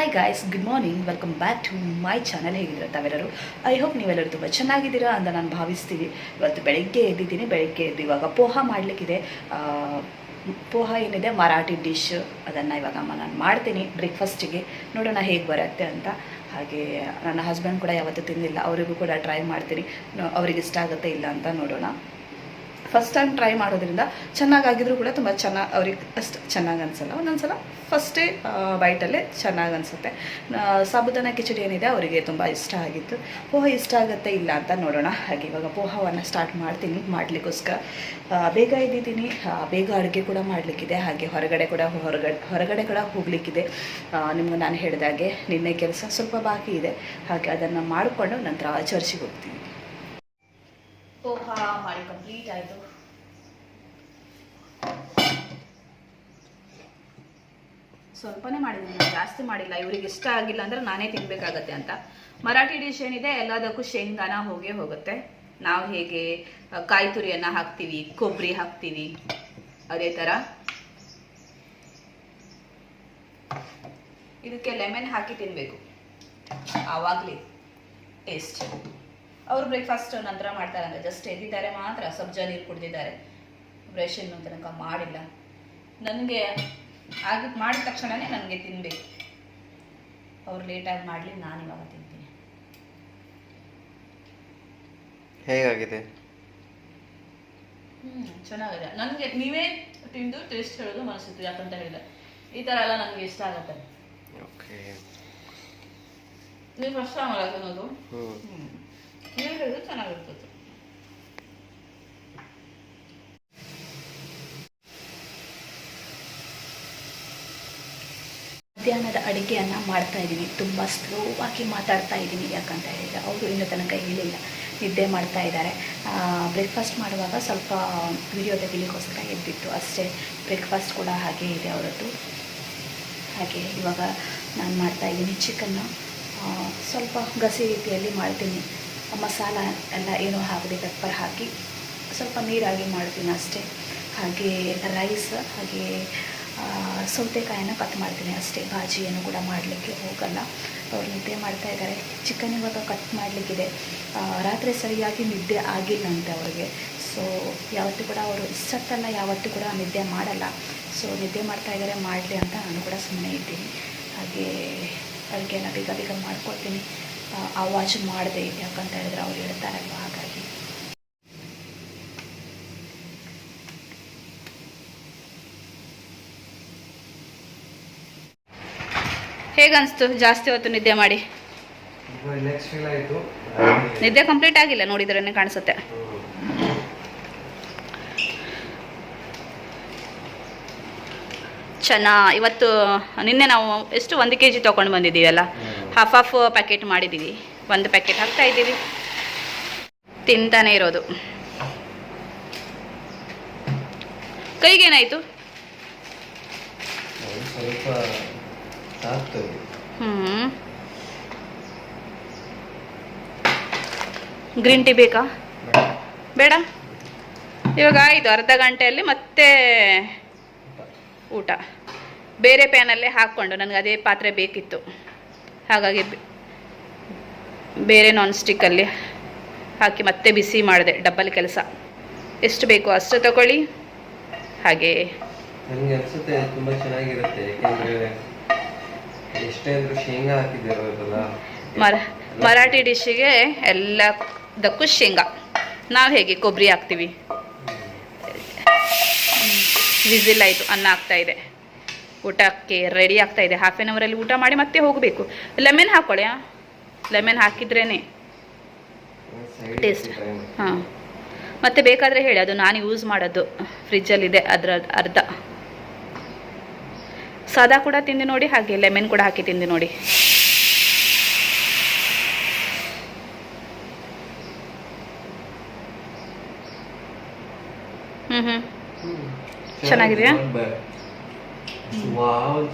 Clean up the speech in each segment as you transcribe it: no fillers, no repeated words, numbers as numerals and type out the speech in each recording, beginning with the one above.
Hi guys, good morning. Welcome back to my channel. ಹೇಗಿದ್ದೀರಾ ತಾವೆಲ್ಲರೂ? I hope ನೀವೆಲ್ಲರೂ ತುಂಬ ಚೆನ್ನಾಗಿದ್ದೀರಾ ಅಂತ ನಾನು ಭಾವಿಸ್ತೀವಿ. ಇವತ್ತು ಬೆಳಗ್ಗೆ ಎದ್ದು ಇವಾಗ ಪೋಹ ಮಾಡಲಿಕ್ಕಿದೆ. ಪೋಹ ಏನಿದೆ ಮರಾಠಿ ಡಿಶ್, ಅದನ್ನು ಇವಾಗ ನಾನು ಮಾಡ್ತೀನಿ ಬ್ರೇಕ್ಫಾಸ್ಟಿಗೆ. ನೋಡೋಣ ಹೇಗೆ ಬರುತ್ತೆ ಅಂತ. ಹಾಗೆ ನನ್ನ ಹಸ್ಬೆಂಡ್ ಕೂಡ ಯಾವತ್ತೂ ತಿಂದಿಲ್ಲ, ಅವರಿಗೂ ಕೂಡ ಟ್ರೈ ಮಾಡ್ತೀನಿ. ಅವ್ರಿಗೆ ಇಷ್ಟ ಆಗುತ್ತೆ ಇಲ್ಲ ಅಂತ ನೋಡೋಣ. ಫಸ್ಟ್ ಟೈಮ್ ಟ್ರೈ ಮಾಡೋದ್ರಿಂದ ಚೆನ್ನಾಗಾಗಿದ್ರು ಕೂಡ ತುಂಬ ಅವ್ರಿಗೆ ಅಷ್ಟು ಚೆನ್ನಾಗಿ ಅನಿಸಲ್ಲ. ಒಂದೊಂದು ಫಸ್ಟೇ ಬೈಟಲ್ಲೇ ಚೆನ್ನಾಗಿ ಅನಿಸುತ್ತೆ. ಸಾಬುದಾನ ಕಿಚಡಿ ಏನಿದೆ ಅವರಿಗೆ ತುಂಬ ಇಷ್ಟ ಆಗಿತ್ತು. ಪೋಹ ಇಷ್ಟ ಆಗುತ್ತೆ ಇಲ್ಲ ಅಂತ ನೋಡೋಣ. ಹಾಗೆ ಇವಾಗ ಪೋಹವನ್ನು ಸ್ಟಾರ್ಟ್ ಮಾಡ್ತೀನಿ ಮಾಡಲಿಕ್ಕೋಸ್ಕರ. ಬೇಗ ಇದ್ದಿದ್ದೀನಿ, ಬೇಗ ಅಡುಗೆ ಕೂಡ ಮಾಡಲಿಕ್ಕಿದೆ. ಹಾಗೆ ಹೊರಗಡೆ ಕೂಡ ಹೋಗಲಿಕ್ಕಿದೆ. ನಿಮ್ಗೆ ನಾನು ಹೇಳಿದಾಗೆ ನಿನ್ನೆ ಕೆಲಸ ಸ್ವಲ್ಪ ಬಾಕಿ ಇದೆ. ಹಾಗೆ ಅದನ್ನು ಮಾಡಿಕೊಂಡು ನಂತರ ಚರ್ಚಿಗೆ ಹೋಗ್ತೀನಿ. ಪೋಹ ಮಾಡಿ ಕಂಪ್ಲೀಟ್ ಆಯಿತು. ಸ್ವಲ್ಪನೇ ಮಾಡಿದ್ದೀನಿ, ಜಾಸ್ತಿ ಮಾಡಿಲ್ಲ. ಇವ್ರಿಗೆ ಇಷ್ಟ ಆಗಿಲ್ಲ ಅಂದರೆ ನಾನೇ ತಿನ್ನಬೇಕಾಗತ್ತೆ ಅಂತ. ಮರಾಠಿ ಡಿಶ್ ಏನಿದೆ ಎಲ್ಲದಕ್ಕೂ ಶೇಂಗಾನ ಹೋಗುತ್ತೆ. ನಾವು ಹೇಗೆ ಕಾಯಿ ತುರಿಯನ್ನು ಹಾಕ್ತೀವಿ, ಕೊಬ್ಬರಿ ಹಾಕ್ತೀವಿ, ಅದೇ ಥರ ಇದಕ್ಕೆ ಲೆಮನ್ ಹಾಕಿ ತಿನ್ನಬೇಕು, ಆವಾಗಲೇ ಟೇಸ್ಟ್. ಅವರು ಬ್ರೇಕ್ಫಾಸ್ಟ್ ನಂತರ ಮಾಡ್ತಾರೆ ಅಂದರೆ ಜಸ್ಟ್ ಎದ್ದಿದ್ದಾರೆ ಮಾತ್ರ, ಸಬ್ಜ ನೀರು ಕುಡಿದಿದ್ದಾರೆ. ಬ್ರಷ್ ಇನ್ನೂ ತನಕ ಮಾಡಿಲ್ಲ. ನನಗೆ ಮಾಡಿದ ತಕ್ಷಣವೇ ನನಗೆ ತಿನ್ನಬೇಕು. ಅವ್ರು ಲೇಟಾಗಿ ಮಾಡಲಿ, ನಾನು ಇವಾಗ ತಿಂತೀನಿ. ಹೇಗಾಗಿದೆ? ಚೆನ್ನಾಗಿದೆ. ನನಗೆ ನೀವೇ ತಿಂದು ಟೇಸ್ಟ್ ಹೇಳೋದು ಮನಸ್ಸಿತ್ತು. ಯಾಕಂತ ಹೇಳಿದ್ರೆ ಈ ಥರ ಎಲ್ಲ ನನಗೆ ಇಷ್ಟ ಆಗುತ್ತೆ. ನೀವು ಫಸ್ಟ್ ಟೈಮ್ ಅಲ್ಲ ತಿನ್ನೋದು? ನೀವು ಹೇಳಿದ್ರೆ ಚೆನ್ನಾಗಿರ್ತದೆ. ಮಧ್ಯಾಹ್ನದ ಅಡುಗೆಯನ್ನು ಮಾಡ್ತಾ ಇದ್ದೀನಿ. ತುಂಬ ಸ್ಲೋ ಆಗಿ ಮಾತಾಡ್ತಾ ಇದ್ದೀನಿ. ಯಾಕಂತ ಹೇಳಿದರೆ ಅವರು ಇನ್ನೂ ತನಕ ಹೇಳಿಲ್ಲ, ನಿದ್ದೆ ಮಾಡ್ತಾ ಇದ್ದಾರೆ. ಬ್ರೇಕ್ಫಾಸ್ಟ್ ಮಾಡುವಾಗ ಸ್ವಲ್ಪ ವಿಡಿಯೋ ತೆಗಿಲಿಕ್ಕೋಸ್ಕರ ಎದ್ದಿತ್ತು ಅಷ್ಟೇ. ಬ್ರೇಕ್ಫಾಸ್ಟ್ ಕೂಡ ಹಾಗೇ ಇದೆ ಅವರದ್ದು. ಹಾಗೆ ಇವಾಗ ನಾನು ಮಾಡ್ತಾಯಿದ್ದೀನಿ ಚಿಕನ್ನು. ಸ್ವಲ್ಪ ಗಸಿ ರೀತಿಯಲ್ಲಿ ಮಾಡ್ತೀನಿ. ಮಸಾಲ ಎಲ್ಲ ಏನೂ ಹಾಕದೆ ಪೆಪ್ಪರ್ ಹಾಕಿ ಸ್ವಲ್ಪ ನೀರಾಗಿ ಮಾಡ್ತೀನಿ ಅಷ್ಟೇ. ಹಾಗೆ ರೈಸ್, ಹಾಗೆ ಸೌತೆಕಾಯನ್ನು ಕಟ್ ಮಾಡ್ತೀನಿ ಅಷ್ಟೇ. ಭಾಜಿಯನ್ನು ಕೂಡ ಮಾಡಲಿಕ್ಕೆ ಹೋಗಲ್ಲ. ಅವ್ರು ನಿದ್ದೆ ಮಾಡ್ತಾ ಇದ್ದಾರೆ. ಚಿಕನ್ ಇವಾಗ ಕಟ್ ಮಾಡಲಿಕ್ಕಿದೆ. ರಾತ್ರಿ ಸರಿಯಾಗಿ ನಿದ್ದೆ ಆಗಿಲ್ಲಂತೆ ಅವ್ರಿಗೆ. ಸೊ ಯಾವತ್ತೂ ಕೂಡ ಅವರು ಇಷ್ಟತ್ತಲ್ಲ, ಯಾವತ್ತೂ ಕೂಡ ನಿದ್ದೆ ಮಾಡಲ್ಲ. ಸೊ ನಿದ್ದೆ ಮಾಡ್ತಾ ಇದ್ದಾರೆ, ಮಾಡಲಿ ಅಂತ ನಾನು ಕೂಡ ಸುಮ್ಮನೆ ಇದ್ದೀನಿ. ಹಾಗೆ ಅಡುಗೆನ ಬೇಗ ಮಾಡ್ಕೊಳ್ತೀನಿ. ಆವಾಜ್ ಮಾಡಿದೆ, ಯಾಕಂತ ಹೇಳಿದ್ರೆ ಅವ್ರು ಹೇಳ್ತಾರಲ್ವ, ಹಾಗಾಗಿ. ಹೇಗನ್ನಿಸ್ತು ಜಾಸ್ತಿ ಹೊತ್ತು ನಿದ್ದೆ ಮಾಡಿ? ನಿದ್ದೆ ಕಂಪ್ಲೀಟ್ ಆಗಿಲ್ಲ, ನೋಡಿದ್ರೇ ಕಾಣಿಸುತ್ತೆ. ಇವತ್ತು ನಿನ್ನೆ ನಾವು ಎಷ್ಟು 1 kg ತೊಗೊಂಡು ಬಂದಿದ್ದೀವಲ್ಲ, ಹಾಫ್ ಪ್ಯಾಕೆಟ್ ಮಾಡಿದ್ದೀವಿ. 1 ಪ್ಯಾಕೆಟ್ ಹಾಕ್ತಾ ಇದ್ದೀವಿ, ತಿಂತಾನೆ ಇರೋದು. ಕೈಗೇನಾಯಿತು? ಗ್ರೀನ್ ಟೀ ಬೇಕಾ? ಬೇಡ. ಇವಾಗ ಆಯಿತು, ಅರ್ಧ ಗಂಟೆಯಲ್ಲಿ ಮತ್ತೆ ಊಟ. ಬೇರೆ ಪ್ಯಾನಲ್ಲೇ ಹಾಕ್ಕೊಂಡು, ನನಗೆ ಅದೇ ಪಾತ್ರೆ ಬೇಕಿತ್ತು, ಹಾಗಾಗಿ ಬೇರೆ ನಾನ್ ಸ್ಟಿಕ್ಕಲ್ಲಿ ಹಾಕಿ ಮತ್ತೆ ಬಿಸಿ ಮಾಡಿದೆ. ಡಬ್ಬಲ್ ಕೆಲಸ. ಎಷ್ಟು ಬೇಕೋ ಅಷ್ಟು ತಗೊಳ್ಳಿ. ಹಾಗೆ ನನಗೆ ಅನಿಸುತ್ತೆ ತುಂಬ ಚೆನ್ನಾಗಿರುತ್ತೆ, ಯಾಕೆಂದರೆ ಎಷ್ಟೇ ಅಂದರೂ ಶೇಂಗಾ ಹಾಕಿದ್ದೀರಲ್ಲ. ಮರಾಠಿ ಡಿಶ್ಶಿಗೆ ಎಲ್ಲದಕ್ಕೂ ಶೇಂಗಾ. ನಾವು ಹೇಗೆ ಕೊಬ್ಬರಿ ಹಾಕ್ತೀವಿ. ವಿಸಿಲ್ ಆಯಿತು, ಅನ್ನ ಆಗ್ತಾ ಇದೆ, ಊಟಕ್ಕೆ ರೆಡಿ ಆಗ್ತಾ ಇದೆ. ಹಾಫ್ ಆನ್ ಅವರಲ್ಲಿ ಊಟ ಮಾಡಿ ಮತ್ತೆ ಹೋಗಬೇಕು. ಲೆಮನ್ ಹಾಕ್ಕೊಳ್ಳಿ. ಲೆಮನ್ ಹಾಕಿದ್ರೇ ಟೇಸ್ಟ್. ಹಾಂ, ಮತ್ತೆ ಬೇಕಾದರೆ ಹೇಳಿ, ಅದು ನಾನು ಯೂಸ್ ಮಾಡೋದು ಫ್ರಿಜ್ಜಲ್ಲಿದೆ, ಅದರ ಅರ್ಧ. ಸಾದಾ ಕೂಡ ತಿಂದು ನೋಡಿ, ಹಾಗೆ ಲೆಮನ್ ಕೂಡ ಹಾಕಿ ತಿಂದು ನೋಡಿ. ಚೆನ್ನಾಗಿದೆಯಾ?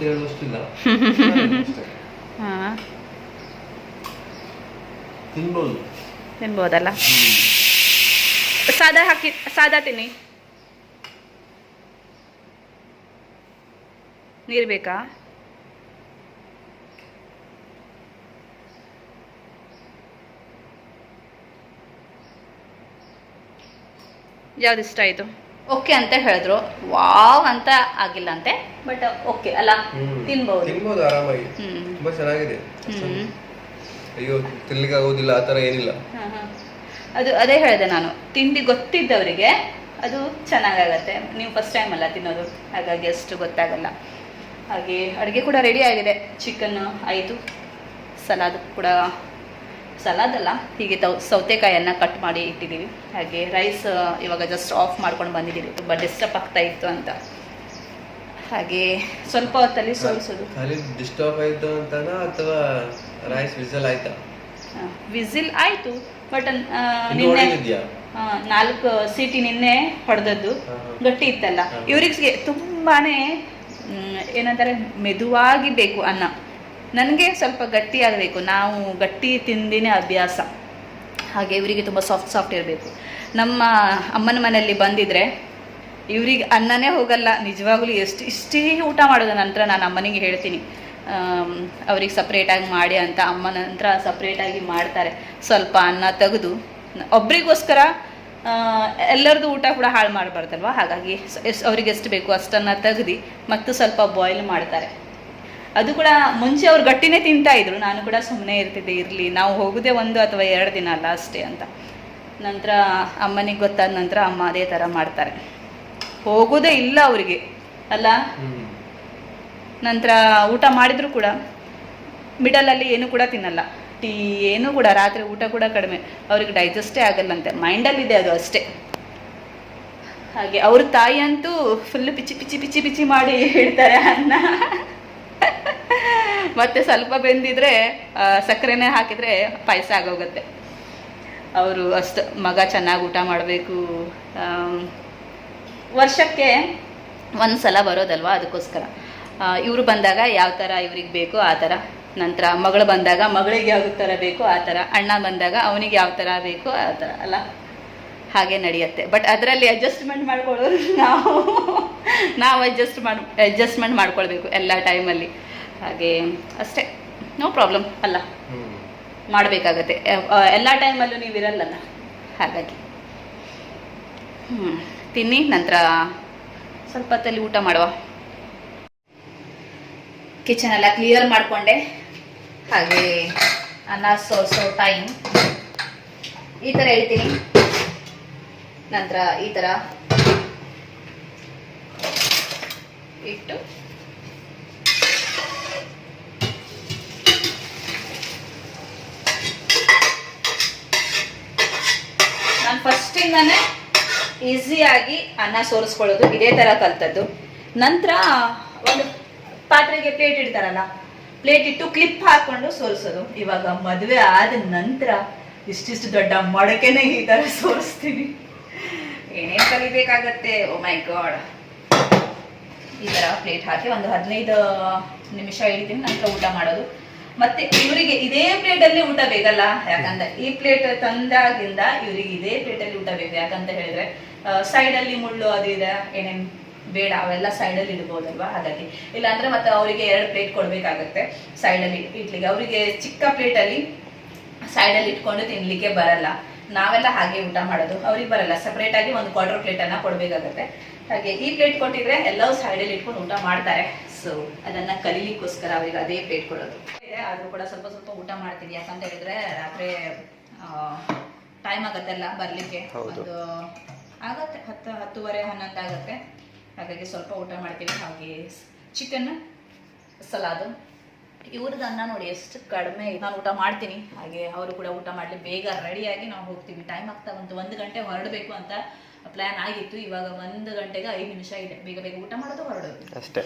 ಹಾಂ, ತಿನ್ಬೋದಲ್ಲ. ಸಾದಾ ತಿನ್ನಿ. ನೀರು ಬೇಕಾ? ಯಾವ್ದು ಇಷ್ಟ ಆಯಿತು? ಓಕೆ ಅಂತ ಹೇಳಿದ್ರು, ವಾವ್ ಅಂತ ಆಗಿಲ್ಲ ಅಂತೆ, ಬಟ್ ಓಕೆ ಅಲ್ಲ, ತಿನ್ಬಹುದು. ತಿನ್ಬೋದು ಆರಾಮಾಗಿ, ತುಂಬಾ ಚೆನ್ನಾಗಿದೆ. ಅಯ್ಯೋ ತಿನ್ಲಿಕ್ಕೆ ಆಗೋದಿಲ್ಲ ಆ ಥರ ಏನಿಲ್ಲ. ಅದೇ ಹೇಳಿದೆ ನಾನು, ತಿಂಡಿ ಗೊತ್ತಿದ್ದವರಿಗೆ ಅದು ಚೆನ್ನಾಗಾಗತ್ತೆ. ನೀವು ಫಸ್ಟ್ ಟೈಮ್ ಅಲ್ಲ ತಿನ್ನೋದು, ಹಾಗಾಗಿ ಅಷ್ಟು ಗೊತ್ತಾಗಲ್ಲ. ಹಾಗೆ ಅಡುಗೆ ಕೂಡ ರೆಡಿ ಆಗಿದೆ. ಚಿಕನ್ ಆಯಿತು, ಸಲಾದ್ ಕೂಡ, ಸಲಾದ್ ಅಲ್ಲ, ಹೀಗೆ ಸೌತೆಕಾಯನ್ನು ಕಟ್ ಮಾಡಿ ಇಟ್ಟಿದ್ದೀವಿ. ಹಾಗೆ ರೈಸ್ ಇವಾಗ ಜಸ್ಟ್ ಆಫ್ ಮಾಡ್ಕೊಂಡು ಬಂದಿದ್ದೀವಿ, ತುಂಬ ಡಿಸ್ಟರ್ಬ್ ಆಗ್ತಾ ಇತ್ತು ಅಂತ. ಹಾಗೆ ಸ್ವಲ್ಪ ಹೊತ್ತಲ್ಲಿ ಸೋರಿಸೋದು. ಖಾಲಿ ಡಿಸ್ಟರ್ಬ್ ಆಯಿತು ಅಂತನಾ ಅಥವಾ ರೈಸ್ ವಿಸಲ್ ಆಯ್ತಾ? ವಿಸಿಲ್ ಆಯಿತು, ಬಟ್ ನಿನ್ನೆ 4 ಸೀಟಿ ನಿನ್ನೆ ಹೊಡೆದದ್ದು ಗಟ್ಟಿ ಇತ್ತಲ್ಲ. ಇವ್ರಿಗೆ ತುಂಬಾನೇ ಏನಂತಾರೆ, ಮೆದುವಾಗಿ ಬೇಕು ಅನ್ನ. ನನಗೆ ಸ್ವಲ್ಪ ಗಟ್ಟಿ ಆಗಬೇಕು, ನಾವು ಗಟ್ಟಿ ತಿಂದಿನೇ ಅಭ್ಯಾಸ. ಹಾಗೆ ಇವರಿಗೆ ತುಂಬ ಸಾಫ್ಟ್ ಇರಬೇಕು. ನಮ್ಮ ಅಮ್ಮನ ಮನೆಯಲ್ಲಿ ಬಂದಿದ್ರೆ ಇವ್ರಿಗೆ ಅನ್ನನೇ ಹೋಗಲ್ಲ ನಿಜವಾಗ್ಲೂ. ಇಷ್ಟೇ ಊಟ ಮಾಡೋದ ನಂತರ ನಾನು ಅಮ್ಮನಿಗೆ ಹೇಳ್ತೀನಿ, ಅವ್ರಿಗೆ ಸಪ್ರೇಟಾಗಿ ಮಾಡಿ ಅಂತ. ಅಮ್ಮನ ನಂತರ ಸಪ್ರೇಟಾಗಿ ಮಾಡ್ತಾರೆ. ಸ್ವಲ್ಪ ಅನ್ನ ತೆಗೆದು ಒಬ್ರಿಗೋಸ್ಕರ ಎಲ್ಲರದ್ದು ಊಟ ಕೂಡ ಹಾಳು ಮಾಡಬಾರ್ದಲ್ವ, ಹಾಗಾಗಿ ಅವ್ರಿಗೆ ಎಷ್ಟು ಬೇಕು ಅಷ್ಟನ್ನು ತೆಗೆದು ಮತ್ತು ಸ್ವಲ್ಪ ಬಾಯ್ಲ್ ಮಾಡ್ತಾರೆ. ಅದು ಕೂಡ ಮುಂಚೆ ಅವ್ರು ಗಟ್ಟಿನೇ ತಿಂತಾ ಇದ್ರು, ನಾನು ಕೂಡ ಸುಮ್ಮನೆ ಇರ್ತಿದ್ದೆ, ಇರಲಿ ನಾವು ಹೋಗೋದೇ 1 ಅಥವಾ 2 ದಿನ ಅಲ್ಲ ಅಷ್ಟೇ ಅಂತ. ನಂತರ ಅಮ್ಮನಿಗೆ ಗೊತ್ತಾದ ನಂತರ ಅಮ್ಮ ಅದೇ ಥರ ಮಾಡ್ತಾರೆ. ಹೋಗೋದೇ ಇಲ್ಲ ಅವರಿಗೆ ಅಲ್ಲ. ನಂತರ ಊಟ ಮಾಡಿದ್ರು ಕೂಡ ಮಿಡಲಲ್ಲಿ ಏನು ಕೂಡ ತಿನ್ನಲ್ಲ, ಟೀ ಏನು ಕೂಡ, ರಾತ್ರಿ ಊಟ ಕೂಡ ಕಡಿಮೆ. ಅವ್ರಿಗೆ ಡೈಜೆಸ್ಟೇ ಆಗಲ್ಲಂತೆ, ಮೈಂಡಲ್ಲಿದೆ ಅದು ಅಷ್ಟೇ. ಹಾಗೆ ಅವ್ರ ತಾಯಿ ಅಂತೂ ಫುಲ್ಲು ಪಿಚಿ ಮಾಡಿ ಇಡ್ತಾರೆ ಅನ್ನ. ಮತ್ತೆ ಸ್ವಲ್ಪ ಬೆಂದಿದ್ರೆ ಸಕ್ಕರೆನೇ ಹಾಕಿದರೆ ಪಾಯಸ ಆಗೋಗುತ್ತೆ. ಅವರು ಅಷ್ಟು ಮಗ ಚೆನ್ನಾಗಿ ಊಟ ಮಾಡಬೇಕು. ವರ್ಷಕ್ಕೆ 1 ಸಲ ಬರೋದಲ್ವ, ಅದಕ್ಕೋಸ್ಕರ ಇವರು ಬಂದಾಗ ಯಾವ ಥರ ಇವ್ರಿಗೆ ಬೇಕೋ ಆ ಥರ, ನಂತರ ಮಗಳು ಬಂದಾಗ ಮಗಳಿಗೆ ಯಾವ ಥರ ಬೇಕೋ ಆ ಥರ, ಅಣ್ಣ ಬಂದಾಗ ಅವನಿಗೆ ಯಾವ ಥರ ಬೇಕೋ ಆ ಥರ ಅಲ್ಲ, ಹಾಗೆ ನಡೆಯುತ್ತೆ. ಬಟ್ ಅದರಲ್ಲಿ ಅಡ್ಜಸ್ಟ್ಮೆಂಟ್ ಮಾಡ್ಕೊಳ್ಳೋರು ನಾವು ಅಡ್ಜಸ್ಟ್ಮೆಂಟ್ ಮಾಡ್ಕೊಳ್ಬೇಕು ಎಲ್ಲ ಟೈಮಲ್ಲಿ. ಹಾಗೆ ಅಷ್ಟೇ, ನೋ ಪ್ರಾಬ್ಲಮ್ ಅಲ್ಲ, ಮಾಡಬೇಕಾಗತ್ತೆ. ಎಲ್ಲ ಟೈಮಲ್ಲೂ ನೀವು ಇರಲ್ಲಲ್ಲ, ಹಾಗಾಗಿ ತಿನ್ನಿ. ನಂತರ ಸ್ವಲ್ಪ ಹೊತ್ತಲ್ಲಿ ಊಟ ಮಾಡುವ. ಕಿಚನ್ ಎಲ್ಲ ಕ್ಲಿಯರ್ ಮಾಡಿಕೊಂಡೆ. ಹಾಗೆ ಅನ್ನ ಸೋಸೋ ಟೈಮ್ ಈ ಥರ ಹೇಳ್ತೀನಿ. ನಂತರ ಈ ಥರ ಇಟ್ಟು ನಾನು ಫಸ್ಟಿಂದಾನೆ ಈಸಿಯಾಗಿ ಅನ್ನ ಸೋರಿಸ್ಕೊಳ್ಳೋದು ಇದೇ ಥರ ಕಲ್ತದ್ದು. ನಂತರ ಒಂದು ಪಾತ್ರೆಗೆ ಪ್ಲೇಟ್ ಇಡ್ತಾರಲ್ಲ, ಪ್ಲೇಟ್ ಇಟ್ಟು ಕ್ಲಿಪ್ ಹಾಕೊಂಡು ಸೋರಿಸೋದು. ಇವಾಗ ಮದುವೆ ಆದ ನಂತರ ಇಷ್ಟಿಷ್ಟು ದೊಡ್ಡ ಮಡಕೆನೇ ಈ ಥರ ಸೋರಿಸ್ತೀನಿ. ಏನೇನು ಕಲಿಬೇಕಾಗತ್ತೆ, ಓ ಮೈ ಗಾಡ್. ಈ ಥರ ಪ್ಲೇಟ್ ಹಾಕಿ ಒಂದು 15 ನಿಮಿಷ ಇಡ್ತೀನಿ, ನಂತರ ಊಟ ಮಾಡೋದು. ಮತ್ತೆ ಇವರಿಗೆ ಇದೇ ಪ್ಲೇಟಲ್ಲಿ ಊಟ ಬೇಕಲ್ಲ, ಯಾಕಂದ್ರೆ ಈ ಪ್ಲೇಟ್ ತಂದಾಗಿಂದ ಇವರಿಗೆ ಇದೇ ಪ್ಲೇಟಲ್ಲಿ ಊಟ ಬೇಕು. ಯಾಕಂತ ಹೇಳಿದ್ರೆ ಸೈಡಲ್ಲಿ ಮುಳ್ಳು ಅದು ಇದೆ, ಏನೇನು ಬೇಡ ಅವೆಲ್ಲ ಸೈಡಲ್ಲಿ ಇಡ್ಬೋದಲ್ವಾ, ಹಾಗಾಗಿ. ಇಲ್ಲಾಂದ್ರೆ ಮತ್ತೆ ಅವರಿಗೆ 2 ಪ್ಲೇಟ್ ಕೊಡಬೇಕಾಗತ್ತೆ ಸೈಡಲ್ಲಿ ಇಡ್ಲಿಕ್ಕೆ. ಅವರಿಗೆ ಚಿಕ್ಕ ಪ್ಲೇಟಲ್ಲಿ ಸೈಡಲ್ಲಿ ಇಟ್ಕೊಂಡು ತಿನ್ಲಿಕ್ಕೆ ಬರಲ್ಲ. ನಾವೆಲ್ಲ ಹಾಗೆ ಊಟ ಮಾಡೋದು, ಅವ್ರಿಗೆ ಬರಲ್ಲ. ಸಪ್ರೇಟಾಗಿ ಒಂದು 1/4 ಪ್ಲೇಟನ್ನು ಕೊಡಬೇಕಾಗತ್ತೆ. ಹಾಗೆ ಈ ಪ್ಲೇಟ್ ಕೊಟ್ಟಿದ್ರೆ ಎಲ್ಲವೂ ಸೈಡಲ್ಲಿ ಇಟ್ಕೊಂಡು ಊಟ ಮಾಡ್ತಾರೆ. ಸೊ ಅದನ್ನು ಕಲೀಲಿಕ್ಕೋಸ್ಕರ ಅವ್ರಿಗೆ ಅದೇ ಪ್ಲೇಟ್ ಕೊಡೋದು. ಆದರೂ ಕೂಡ ಸ್ವಲ್ಪ ಸ್ವಲ್ಪ ಊಟ ಮಾಡ್ತೀನಿ. ಯಾಕಂತ ಹೇಳಿದ್ರೆ ರಾತ್ರಿ ಟೈಮ್ ಆಗತ್ತೆಲ್ಲ ಬರಲಿಕ್ಕೆ, ಒಂದು ಆಗತ್ತೆ 10, 10:30, 11 ಆಗುತ್ತೆ. ಹಾಗಾಗಿ ಸ್ವಲ್ಪ ಊಟ ಮಾಡ್ತೀವಿ. ಹಾಗೆ ಚಿಕನ್ ಸಲಾದು. ಇವ್ರದ್ದು ಅನ್ನ ನೋಡಿ ಎಷ್ಟು ಕಡಿಮೆ. ನಾನು ಊಟ ಮಾಡ್ತೀನಿ, ಹಾಗೆ ಅವರು ಕೂಡ ಊಟ ಮಾಡಲಿ. ಬೇಗ ರೆಡಿಯಾಗಿ ನಾವು ಹೋಗ್ತೀವಿ. ಟೈಮ್ ಆಗ್ತಾ ಬಂತು, 1 ಗಂಟೆ ಹೊರಡಬೇಕು ಅಂತ ಪ್ಲ್ಯಾನ್ ಆಗಿತ್ತು. ಇವಾಗ 1 ಗಂಟೆಗೆ 5 ನಿಮಿಷ ಇದೆ. ಬೇಗ ಊಟ ಮಾಡೋದು, ಹೊರಡೋದು ಅಷ್ಟೇ.